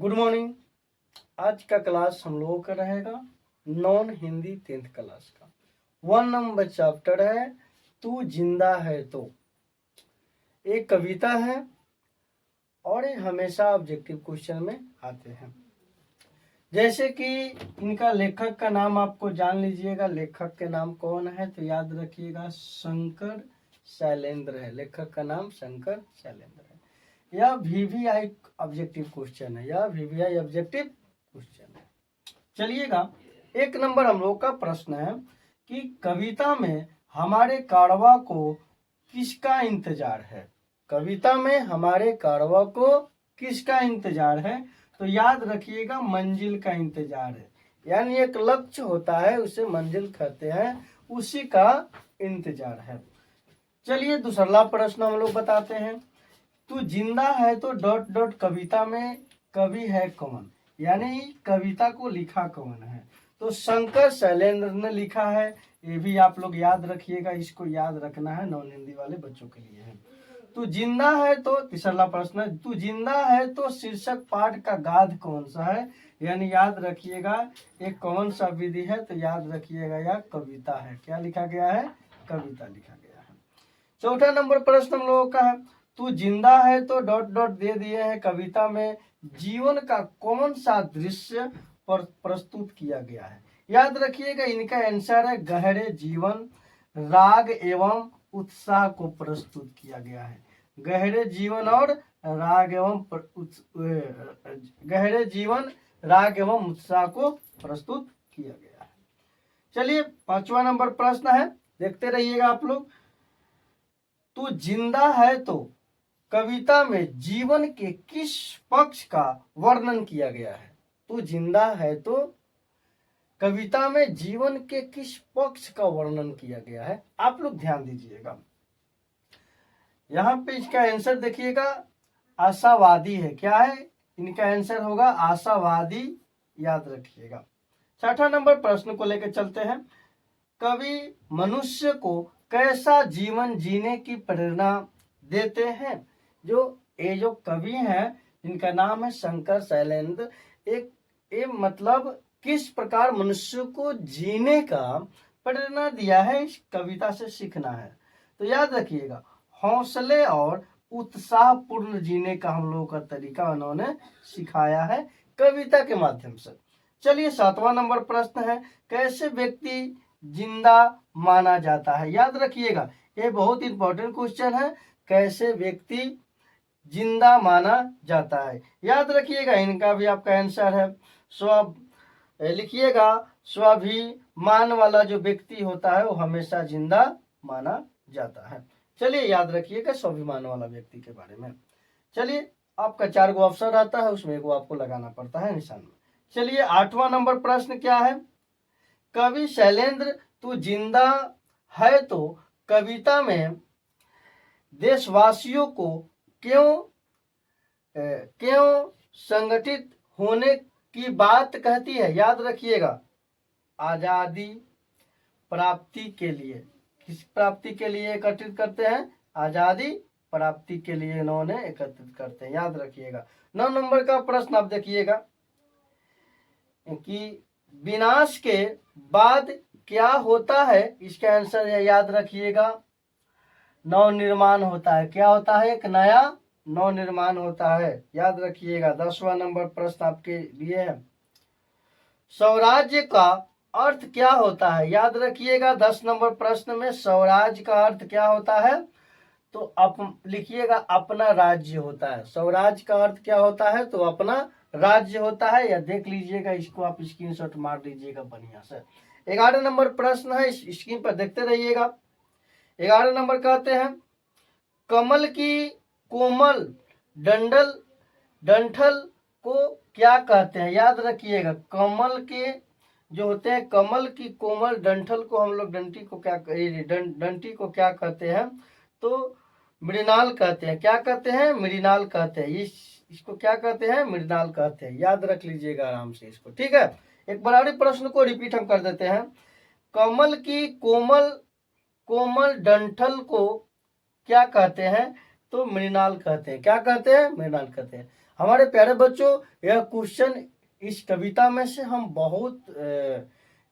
Good morning. आज का class हम लोगों का रहेगा नॉन हिंदी 10th क्लास का 1 नंबर चैप्टर है तू जिंदा है तो। एक कविता है और ये हमेशा ऑब्जेक्टिव क्वेश्चन में आते हैं। जैसे कि इनका लेखक का नाम आपको जान लीजिएगा। लेखक के नाम कौन है तो याद रखिएगा शंकर शैलेंद्र है। लेखक का नाम शंकर शैलेंद्र है। यह वीवीआई ऑब्जेक्टिव क्वेश्चन है। यह वीवीआई ऑब्जेक्टिव क्वेश्चन है। चलिएगा 1 नंबर हम लोग का प्रश्न है कि कविता में हमारे कारवां को किसका इंतजार है। कविता में हमारे कारवां को किसका इंतजार है तो याद रखिएगा मंजिल का इंतजार है। यानी एक लक्ष्य होता है उसे मंजिल कहते हैं, उसी का इंतजार है। चलिए दूसरा प्रश्न हम लोग बताते हैं। तू जिंदा है तो डॉट डॉट कविता में कवि है कौन। यानी कविता को लिखा कौन है तो शंकर शैलेंद्र ने लिखा है। ये भी आप लोग याद रखिएगा, इसको याद रखना है, नॉन हिंदी वाले बच्चों के लिए है। तू जिंदा है तो तीसरा प्रश्न है, तू जिंदा है तो शीर्षक पाठ का गाध कौन सा है। यानी याद रखिएगा एक कौन सा विधि है तो याद रखिएगा यह कविता है। क्या लिखा गया है? कविता लिखा गया है। चौथा नंबर प्रश्न हम लोगों का है, तू जिंदा है तो डॉट डॉट दे दिए हैं। कविता में जीवन का कौन सा दृश्य पर प्रस्तुत किया गया है। याद रखिएगा इनका आंसर है गहरे जीवन, राग एवं उत्साह को प्रस्तुत किया गया है। गहरे जीवन और राग एवं गहरे जीवन राग एवं उत्साह को प्रस्तुत किया गया है। चलिए 5वां नंबर प्रश्न है, देखते रहिएगा आप लोग। तू जिंदा है तो कविता में जीवन के किस पक्ष का वर्णन किया गया है। तू जिंदा है तो कविता में जीवन के किस पक्ष का वर्णन किया गया है, आप लोग ध्यान दीजिएगा। यहाँ पे इसका आंसर देखिएगा आशावादी है। क्या है इनका आंसर? होगा आशावादी। याद रखिएगा। 6ठा नंबर प्रश्न को लेकर चलते हैं। कवि मनुष्य को कैसा जीवन जीने की प्रेरणा देते हैं। जो कवि हैं इनका नाम है शंकर शैलेंद्र। एक मतलब किस प्रकार मनुष्य को जीने का प्रेरणा दिया है, इस कविता से सीखना है। तो याद रखिएगा हौसले और उत्साहपूर्ण जीने का हम लोगों का तरीका उन्होंने सिखाया है कविता के माध्यम से। चलिए 7वां नंबर प्रश्न है, कैसे व्यक्ति जिंदा माना जाता है। याद रखिएगा ये बहुत इंपॉर्टेंट क्वेश्चन है। कैसे व्यक्ति जिंदा माना जाता है। याद रखिएगा इनका भी आपका आंसर है लिखिएगा स्वाभिमान वाला जो व्यक्ति होता है वो हमेशा जिंदा माना जाता है। चलिए याद रखिएगा स्वाभिमान वाला व्यक्ति के बारे में। चलिए आपका 4 गो ऑप्शन आता है, उसमें एगो आपको लगाना पड़ता है निशान में। चलिए 8वां नंबर प्रश्न क्या है, कवि शैलेंद्र तू जिंदा है तो कविता में देशवासियों को क्यों संगठित होने की बात कहती है। याद रखिएगा आजादी प्राप्ति के लिए। किस प्राप्ति के लिए एकत्रित करते हैं? आजादी प्राप्ति के लिए इन्होंने एकत्रित करते हैं। याद रखिएगा। 9 नंबर का प्रश्न आप देखिएगा कि विनाश के बाद क्या होता है। इसका आंसर है याद रखिएगा नव निर्माण होता है। क्या होता है? एक नया नव निर्माण होता है। याद रखिएगा। 10वां नंबर प्रश्न आपके लिए है, स्वराज्य का अर्थ क्या होता है। याद रखिएगा 10 नंबर प्रश्न में स्वराज्य का अर्थ क्या होता है तो लिखिएगा अपना राज्य होता है। स्वराज्य का अर्थ क्या होता है तो अपना राज्य होता है। या देख लीजिएगा, इसको आप स्क्रीनशॉट मार लीजिएगा बढ़िया से। 11 नंबर प्रश्न है, इस स्क्रीन पर देखते रहिएगा। 11 नंबर कहते हैं कमल की कोमल डंठल को क्या कहते हैं। याद रखिएगा कमल के जो होते हैं, कमल की कोमल डंठल को हम लोग डंटी को क्या कहते हैं तो मृणाल कहते हैं। क्या कहते हैं? मृणाल कहते हैं। इसको क्या कहते हैं? मृणाल कहते हैं। याद रख लीजिएगा आराम से इसको, ठीक है। एक बराबरी प्रश्न को रिपीट हम कर देते हैं। कमल की कोमल डंठल को क्या कहते हैं तो मृणाल कहते हैं। क्या कहते हैं? मृणाल कहते हैं। हमारे प्यारे बच्चों, यह क्वेश्चन इस कविता में से हम बहुत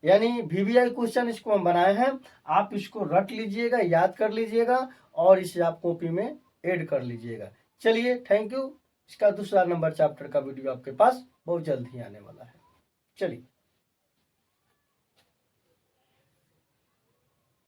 यानी VVI क्वेश्चन इसको हम बनाए हैं। आप इसको रट लीजिएगा, याद कर लीजिएगा और इसे आप कॉपी में ऐड कर लीजिएगा। चलिए, थैंक यू। इसका दूसरा नंबर चैप्टर का वीडियो आपके पास बहुत जल्द ही आने वाला है। चलिए।